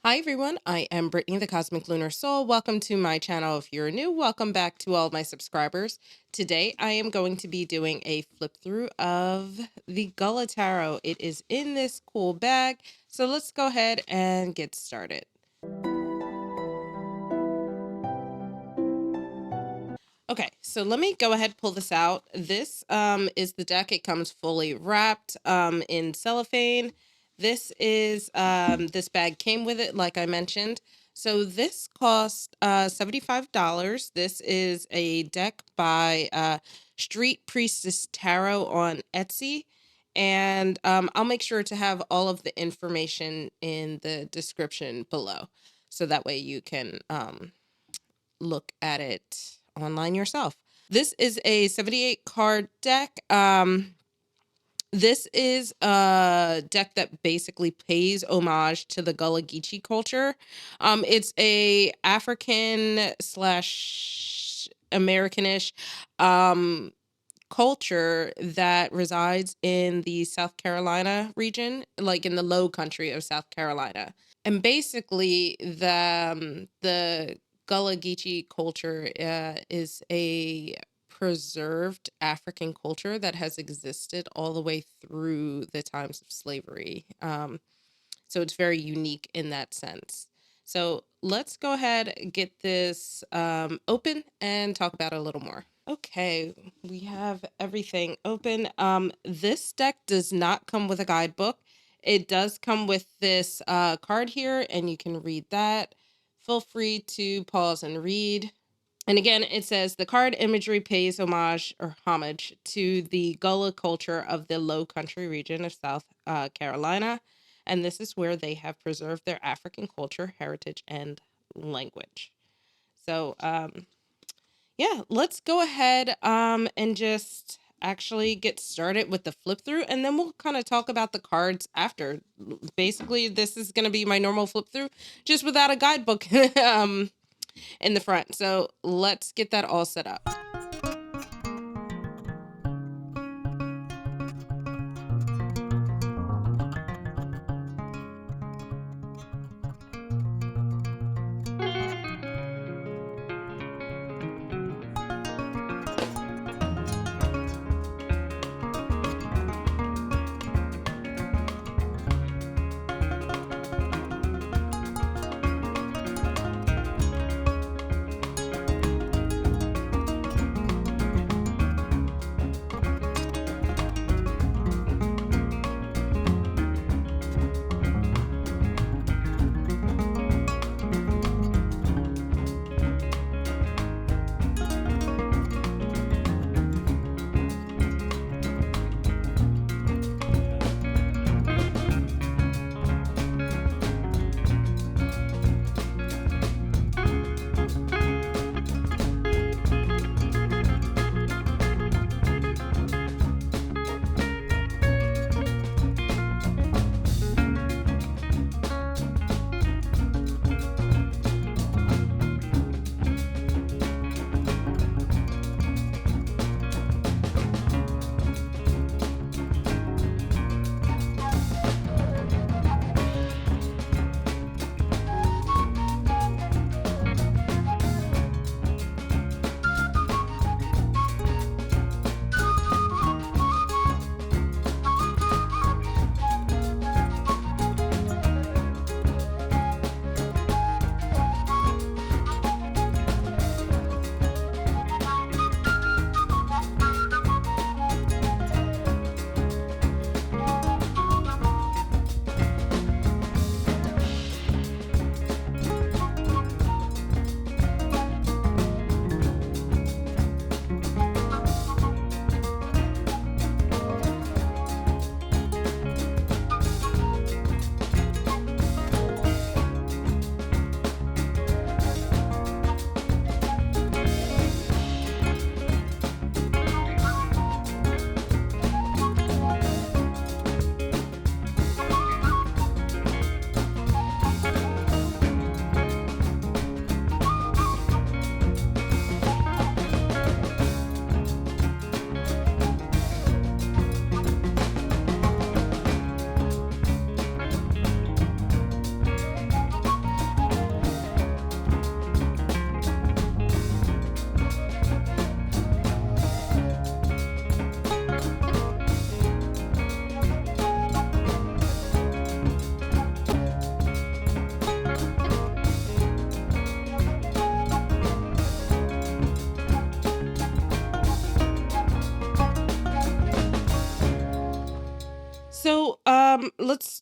Hi everyone, I am Brittany, the Cosmic Lunar Soul. Welcome to my channel. If you're new, welcome back to all of my subscribers. Today I am going to be doing a flip through of the Gullah Tarot. It is in this cool bag, so let's go ahead and get started. Okay, so let me go ahead and pull this out. This is the deck. It comes fully wrapped in cellophane. This is this bag came with it, like I mentioned. So this cost $75. This is a deck by Street Priestess Tarot on Etsy. And I'll make sure to have all of the information in the description below. So that way you can look at it online yourself. This is a 78 card deck. This is a deck that basically pays homage to the Gullah Geechee culture. It's a African slash Americanish culture that resides in the South Carolina region, like in the Lowcountry of South Carolina. And basically, the Gullah Geechee culture is a preserved African culture that has existed all the way through the times of slavery. So it's very unique in that sense. So let's go ahead and get this open and talk about it a little more. Okay, we have everything open. This deck does not come with a guidebook. It does come with this card here, and you can read that. Feel free to pause and read. And again, it says the card imagery pays homage to the Gullah culture of the Lowcountry region of South Carolina. And this is where they have preserved their African culture, heritage, and language. So, yeah, let's go ahead and just actually get started with the flip through, and then we'll kind of talk about the cards after. Basically, this is going to be my normal flip through, just without a guidebook in the front. So let's get that all set up.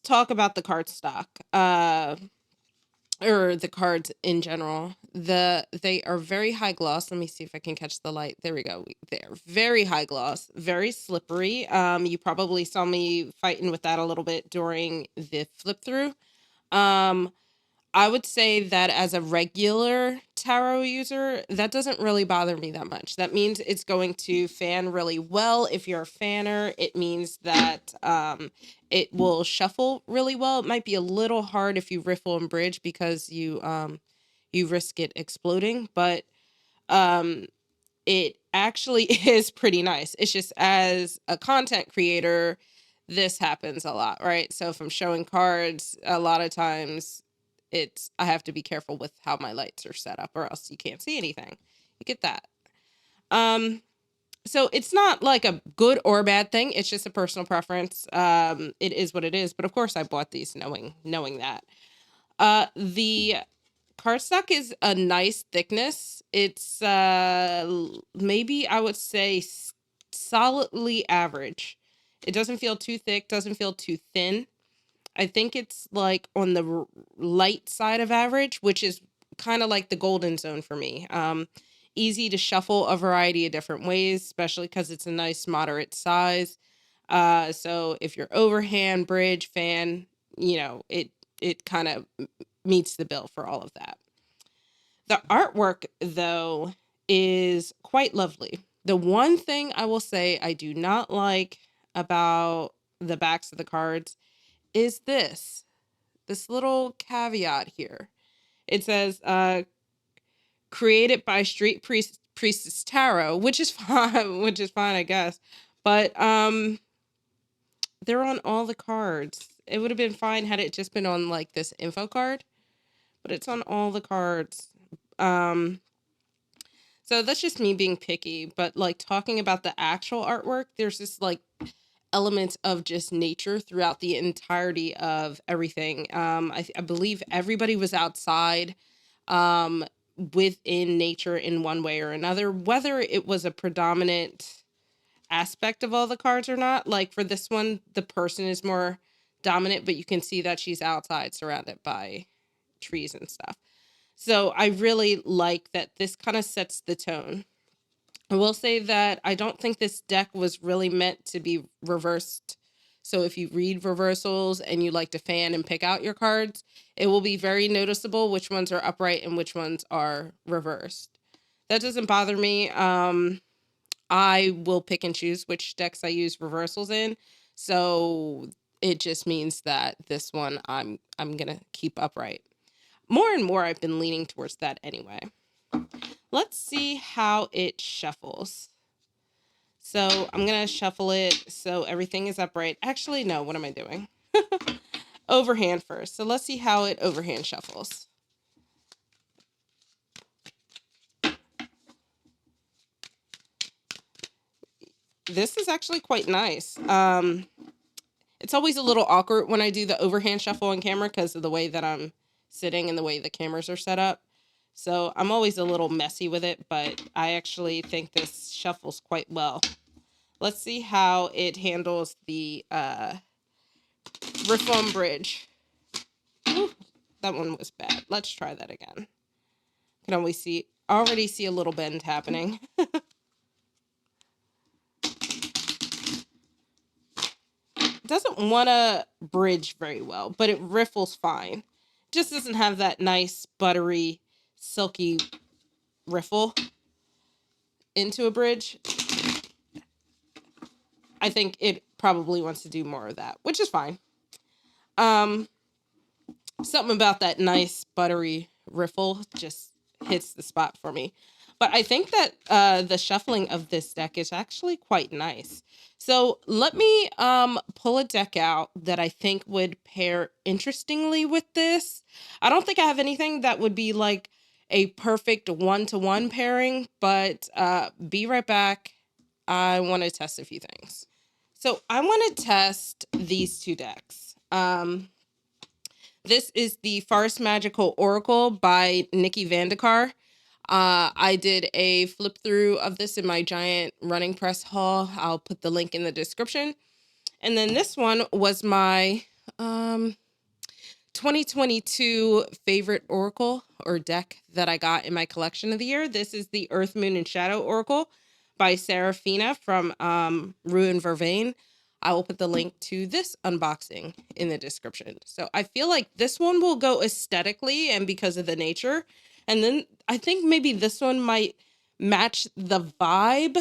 talk about the cardstock, or the cards in general. They are very high gloss. Let me see if I can catch the light. There we go. They're very high gloss, very slippery. You probably saw me fighting with that a little bit during the flip through. I would say that as a regular tarot user, that doesn't really bother me that much. That means it's going to fan really well. If you're a fanner, it means that it will shuffle really well. It might be a little hard if you riffle and bridge because you risk it exploding, but it actually is pretty nice. It's just as a content creator, this happens a lot, right? So if I'm showing cards, a lot of times I have to be careful with how my lights are set up or else you can't see anything. You get that. So it's not like a good or bad thing. It's just a personal preference. It is what it is. But of course I bought these knowing that. The cardstock is a nice thickness. It's maybe I would say solidly average. It doesn't feel too thick, doesn't feel too thin. I think it's like on the light side of average, which is kind of like the golden zone for me. Easy to shuffle a variety of different ways, especially because it's a nice moderate size. So if you're overhand, bridge, fan, it kind of meets the bill for all of that. The artwork, though, is quite lovely. The one thing I will say I do not like about the backs of the cards is this little caveat here. It says, created by Street Priestess Tarot, which is fine, I guess. But they're on all the cards. It would have been fine had it just been on like this info card, but it's on all the cards. So that's just me being picky, but like talking about the actual artwork, there's this like element of just nature throughout the entirety of everything. I believe everybody was outside within nature in one way or another, whether it was a predominant aspect of all the cards or not. Like for this one, the person is more dominant, but you can see that she's outside surrounded by trees and stuff. So I really like that this kind of sets the tone. I will say that I don't think this deck was really meant to be reversed. So if you read reversals and you like to fan and pick out your cards, it will be very noticeable which ones are upright and which ones are reversed. That doesn't bother me. I will pick and choose which decks I use reversals in. So it just means that this one I'm going to keep upright. More and more I've been leaning towards that anyway. Let's see how it shuffles. So I'm going to shuffle it so everything is upright. Actually, no, what am I doing? Overhand first. So let's see how it overhand shuffles. This is actually quite nice. It's always a little awkward when I do the overhand shuffle on camera because of the way that I'm sitting and the way the cameras are set up. So I'm always a little messy with it, but I actually think this shuffles quite well. Let's see how it handles the riffle and bridge. Ooh, that one was bad. Let's try that again. Can already see a little bend happening. Doesn't want to bridge very well, but it riffles fine. Just doesn't have that nice buttery silky riffle into a bridge. I think it probably wants to do more of that, which is fine. Something about that nice buttery riffle just hits the spot for me. But I think that the shuffling of this deck is actually quite nice. So let me pull a deck out that I think would pair interestingly with this. I don't think I have anything that would be like a perfect one-to-one pairing, but be right back. I want to test a few things. So I want to test these two decks. This is the Forest Magical Oracle by Nikki Vandekar. I did a flip through of this in my giant running press haul. I'll put the link in the description. And then this one was my Um, 2022 favorite oracle or deck that I got in my collection of the year. This is the Earth, Moon, and Shadow Oracle by Serafina from Ruin Vervain. I will put the link to this unboxing in the description. So I feel like this one will go aesthetically and because of the nature. And then I think maybe this one might match the vibe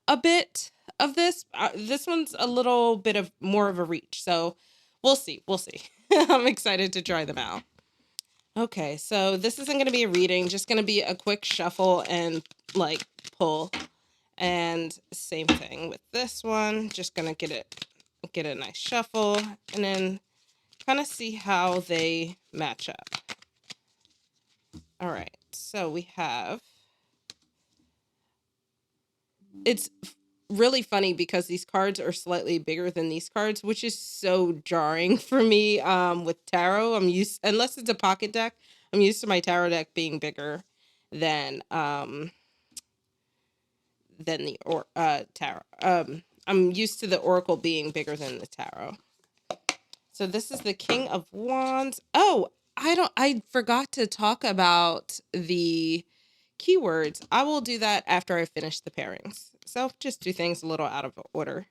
a bit of this. This one's a little bit of more of a reach. So we'll see. We'll see. I'm excited to try them out. Okay, so this isn't going to be a reading, just going to be a quick shuffle and like pull. And same thing with this one, just going to get a nice shuffle and then kind of see how they match up. All right, so we have, it's really funny because these cards are slightly bigger than these cards, which is so jarring for me with tarot. I'm used, unless it's a pocket deck, I'm used to my tarot deck being bigger than the tarot. I'm used to the oracle being bigger than the tarot. So this is the King of Wands. Oh, I forgot to talk about the keywords. I will do that after I finish the pairings. So just do things a little out of order.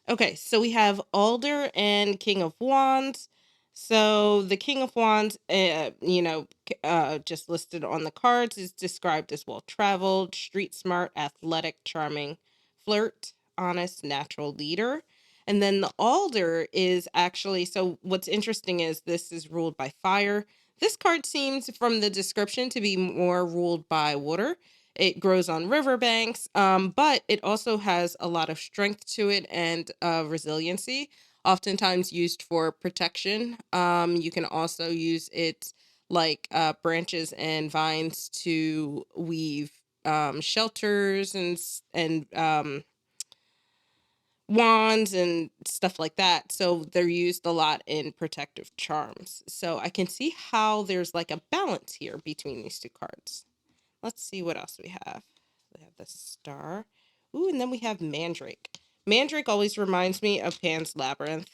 Okay, so we have Alder and King of Wands. So the King of Wands, just listed on the cards, is described as well-traveled, street-smart, athletic, charming, flirt, honest, natural leader. And then the Alder is actually, so what's interesting is this is ruled by fire. This card seems, from the description, to be more ruled by water. It grows on riverbanks, but it also has a lot of strength to it and resiliency, oftentimes used for protection. You can also use its branches and vines to weave shelters and wands and stuff like that. So they're used a lot in protective charms. So I can see how there's like a balance here between these two cards. Let's see what else we have. We have the Star. Ooh, and then we have Mandrake. Mandrake always reminds me of Pan's Labyrinth.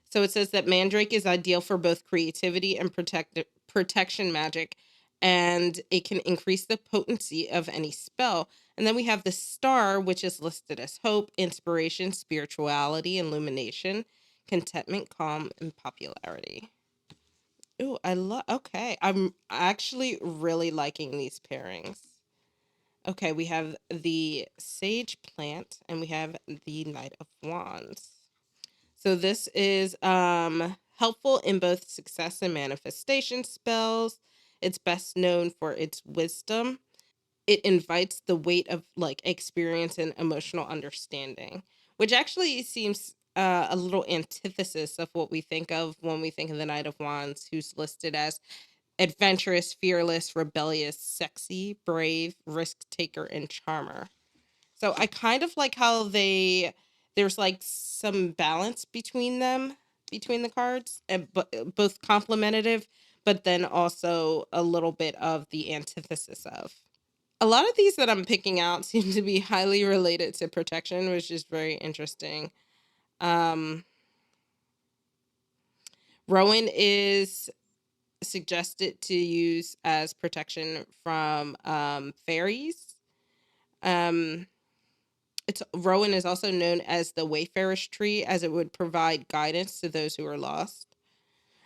So it says that Mandrake is ideal for both creativity and protection magic, and it can increase the potency of any spell. And then we have the Star, which is listed as hope, inspiration, spirituality, illumination, contentment, calm, and popularity. Oh, okay. I'm actually really liking these pairings. Okay, we have the Sage Plant and we have the Knight of Wands. So this is helpful in both success and manifestation spells. It's best known for its wisdom. It invites the weight of like experience and emotional understanding, which actually seems a little antithesis of what we think of when we think of the Knight of Wands, who's listed as adventurous, fearless, rebellious, sexy, brave, risk taker, and charmer. So I kind of like how there's like some balance between them, between the cards, and both complementative, but then also a little bit of the antithesis of. A lot of these that I'm picking out seem to be highly related to protection, which is very interesting. Rowan is suggested to use as protection from fairies. Rowan is also known as the Wayfarer's tree, as it would provide guidance to those who are lost.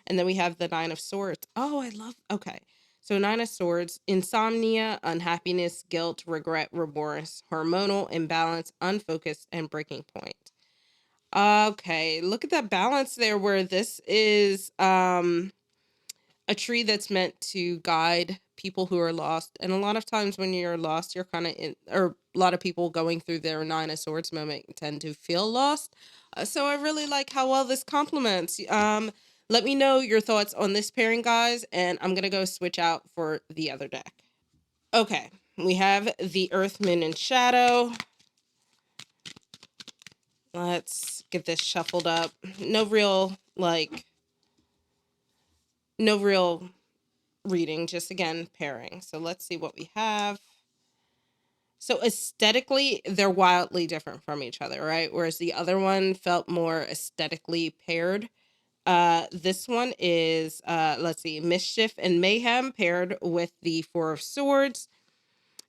And then we have the Nine of Swords. Oh, okay. So Nine of Swords: insomnia, unhappiness, guilt, regret, remorse, hormonal imbalance, unfocused, and breaking point. Okay, look at that balance there, where this is a tree that's meant to guide people who are lost. And a lot of times when you're lost, you're kind of in, or a lot of people going through their Nine of Swords moment tend to feel lost. So I really like how well this complements. Let me know your thoughts on this pairing, guys, and I'm going to go switch out for the other deck. Okay, we have the Earth, Moon, and Shadow. Let's get this shuffled up. No real reading, just again pairing. So let's see what we have. So aesthetically, they're wildly different from each other, right? Whereas the other one felt more aesthetically paired. This one is, let's see, Mischief and Mayhem paired with the Four of Swords.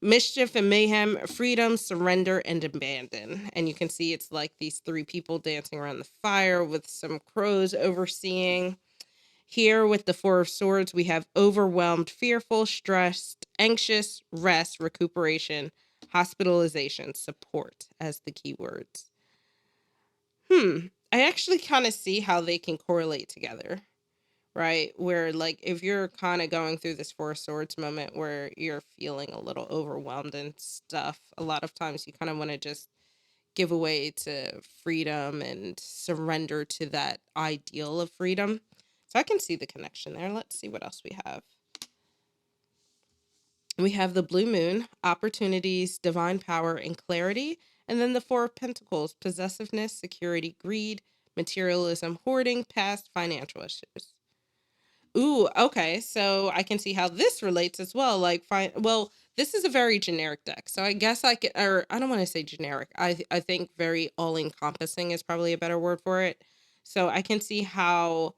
Mischief and Mayhem, freedom, surrender, and abandon. And you can see it's like these three people dancing around the fire with some crows overseeing. Here with the Four of Swords, we have overwhelmed, fearful, stressed, anxious, rest, recuperation, hospitalization, support as the keywords. I actually kind of see how they can correlate together, right? Where, like, if you're kind of going through this Four of Swords moment where you're feeling a little overwhelmed and stuff, a lot of times you kind of want to just give away to freedom and surrender to that ideal of freedom. So I can see the connection there. Let's see what else we have. We have the Blue Moon, opportunities, divine power, and clarity. And then the Four of Pentacles, possessiveness, security, greed, materialism, hoarding, past financial issues. Ooh, okay. So I can see how this relates as well. Like, fine. Well, this is a very generic deck. So I guess I could, or I don't want to say generic. I think very all encompassing is probably a better word for it. So I can see how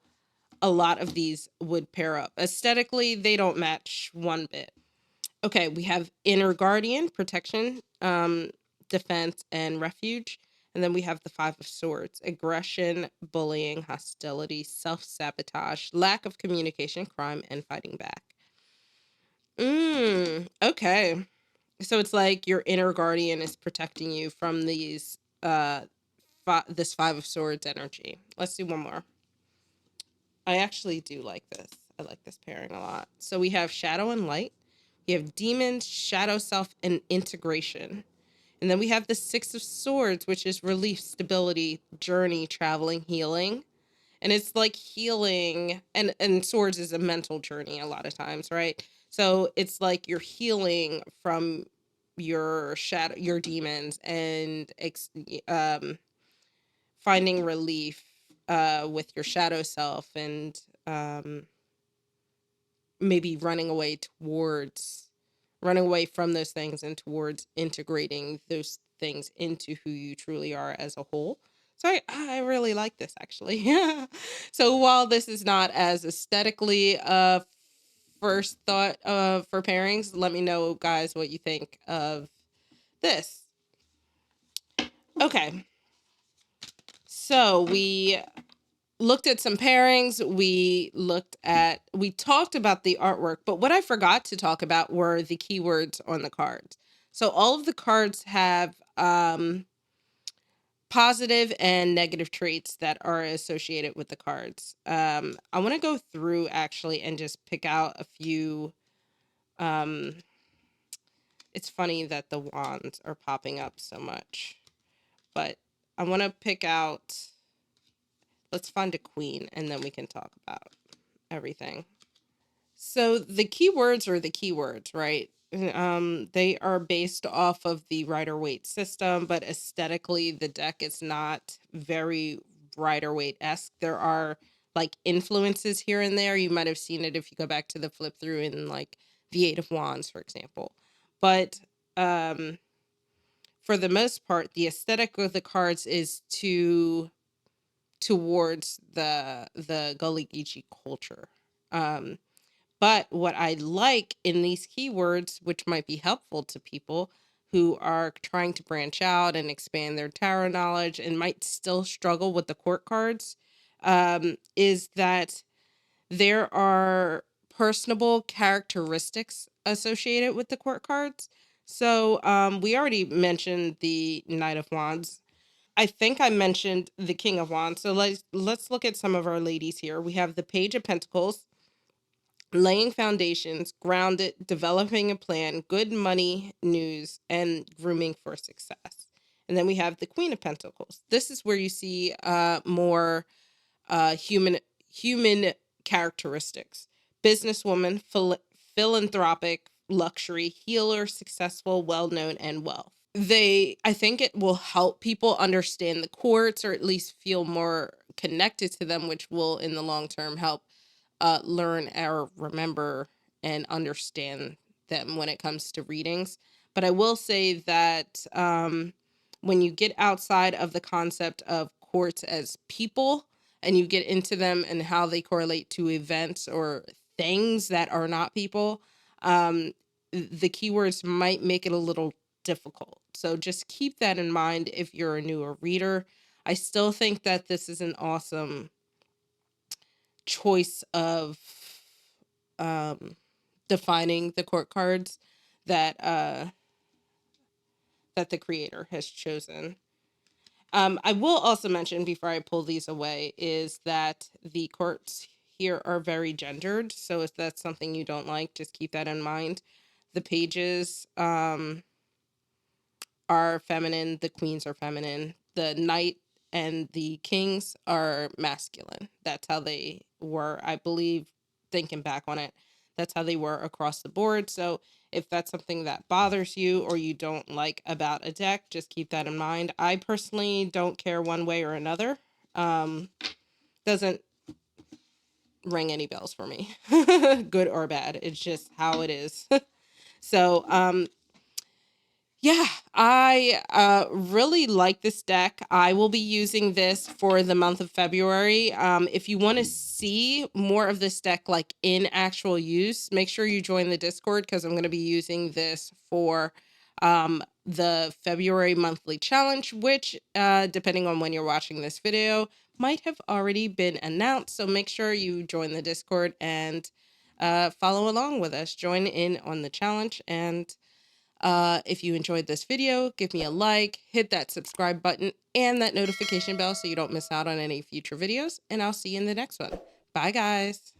a lot of these would pair up. Aesthetically, they don't match one bit. Okay, we have Inner Guardian, protection, defense, and refuge. And then we have the Five of Swords, aggression, bullying, hostility, self-sabotage, lack of communication, crime, and fighting back. Okay. So it's like your inner guardian is protecting you from these, this Five of Swords energy. Let's do one more. I actually do like this. I like this pairing a lot. So we have shadow and light. We have demons, shadow self, and integration. And then we have the Six of Swords, which is relief, stability, journey, traveling, healing. And it's like healing, and swords is a mental journey a lot of times, right? So it's like you're healing from your shadow, your demons, and finding relief with your shadow self, and maybe running away from those things and towards integrating those things into who you truly are as a whole. So I really like this, actually. Yeah. So while this is not as aesthetically first thought for pairings, let me know, guys, what you think of this. Okay. So we looked at some pairings. We talked about the artwork, but what I forgot to talk about were the keywords on the cards. So all of the cards have positive and negative traits that are associated with the cards. I want to go through actually and just pick out a few. It's funny that the wands are popping up so much, but I want to pick out. Let's find a queen and then we can talk about everything. So the keywords are the keywords, right? They are based off of the Rider-Waite system, but aesthetically the deck is not very Rider-Waite-esque. There are like influences here and there. You might have seen it if you go back to the flip through in like the Eight of Wands, for example. But for the most part, the aesthetic of the cards is towards the Gullah Geechee culture. But what I like in these keywords, which might be helpful to people who are trying to branch out and expand their tarot knowledge and might still struggle with the court cards, is that there are personable characteristics associated with the court cards. So we already mentioned the Knight of Wands. I think I mentioned the King of Wands. So let's look at some of our ladies here. We have the Page of Pentacles, laying foundations, grounded, developing a plan, good money news, and grooming for success. And then we have the Queen of Pentacles. This is where you see more human characteristics. Businesswoman, philanthropic, luxury, healer, successful, well-known, and wealth. I think it will help people understand the courts, or at least feel more connected to them, which will in the long term help learn or remember and understand them when it comes to readings. But I will say that when you get outside of the concept of courts as people, and you get into them and how they correlate to events or things that are not people, the keywords might make it a little difficult. So just keep that in mind if you're a newer reader. I still think that this is an awesome choice of defining the court cards that that the creator has chosen. I will also mention before I pull these away is that the courts here are very gendered. So if that's something you don't like, just keep that in mind. The pages are feminine. The queens are feminine. The knight and the kings are masculine. That's how they were, I believe, thinking back on it. That's how they were across the board. So if that's something that bothers you or you don't like about a deck, just keep that in mind. I personally don't care one way or another. Doesn't ring any bells for me, good or bad. It's just how it is. So, yeah, I really like this deck. I will be using this for the month of February. If you want to see more of this deck like in actual use, make sure you join the Discord because I'm going to be using this for the February monthly challenge, which depending on when you're watching this video, might have already been announced. So make sure you join the Discord and follow along with us. Join in on the challenge, and if you enjoyed this video, give me a like, hit that subscribe button and that notification bell so you don't miss out on any future videos, and I'll see you in the next one. Bye, guys.